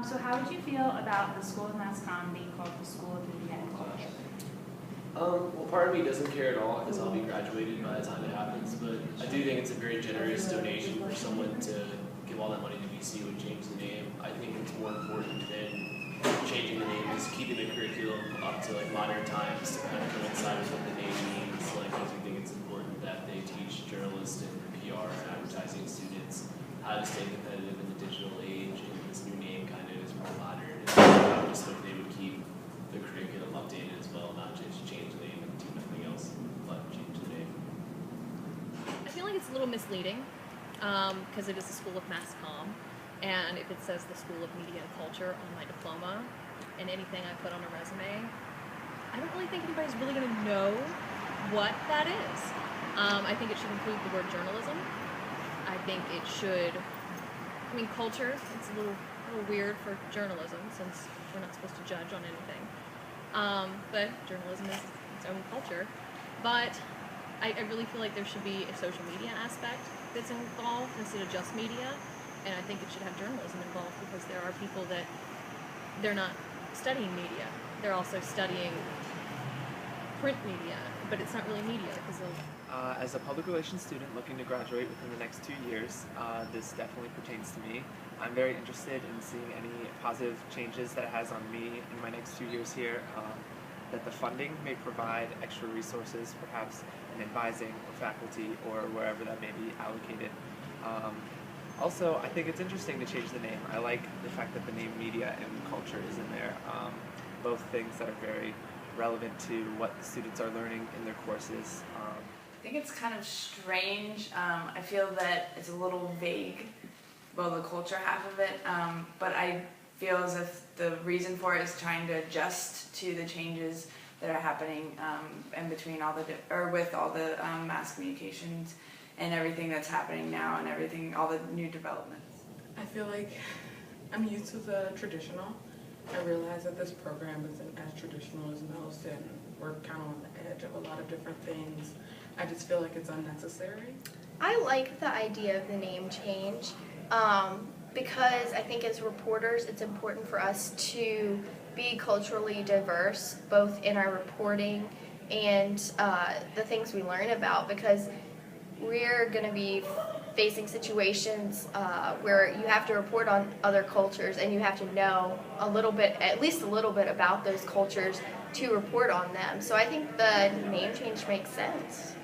So how would you feel about the School of Mass Comm being called the School of Media and Culture? Well, part of me doesn't care at all because I'll be graduated by the time it happens, but I do think it's a very generous donation for someone to give all that money to VCU and change the name. I think it's more important than changing the name is keeping the curriculum up to like modern times to kind of coincide with what the name means. Like, I do think it's important that they teach journalists and PR and advertising students how to stay competitive in the digital age, and this new name kind of is more modern. And I would just hope they would keep the curriculum updated as well, not just change the name and do nothing else but change the name. I feel like it's a little misleading because it is the School of Mass Comm, and if it says the School of Media and Culture on my diploma and anything I put on a resume, I don't really think anybody's really going to know what that is. I think it should include the word journalism. I think it should, culture, it's a little weird for journalism since we're not supposed to judge on anything. But journalism is its own culture. But I really feel like there should be a social media aspect that's involved instead of just media. And I think it should have journalism involved because there are people that they're not studying media. They're also studying print media, but it's not really media because of... As a public relations student looking to graduate within the next 2 years, this definitely pertains to me. I'm very interested in seeing any positive changes that it has on me in my next 2 years here, that the funding may provide extra resources, perhaps in advising or faculty or wherever that may be allocated. Also, I think it's interesting to change the name. I like the fact that the name media and culture is in there, both things that are very relevant to what the students are learning in their courses. I think it's kind of strange. I feel that it's a little vague, well, the culture half of it, but I feel as if the reason for it is trying to adjust to the changes that are happening in between all the, with all the mass communications and everything that's happening now and everything, all the new developments. I feel like I'm used to the traditional. I realize that this program isn't as traditional as most, and we're kind of on the edge of a lot of different things. I just feel like it's unnecessary. I like the idea of the name change because I think as reporters it's important for us to be culturally diverse both in our reporting and the things we learn about, because we're going to be facing situations where you have to report on other cultures and you have to know a little bit, at least a little bit about those cultures to report on them. So I think the name change makes sense.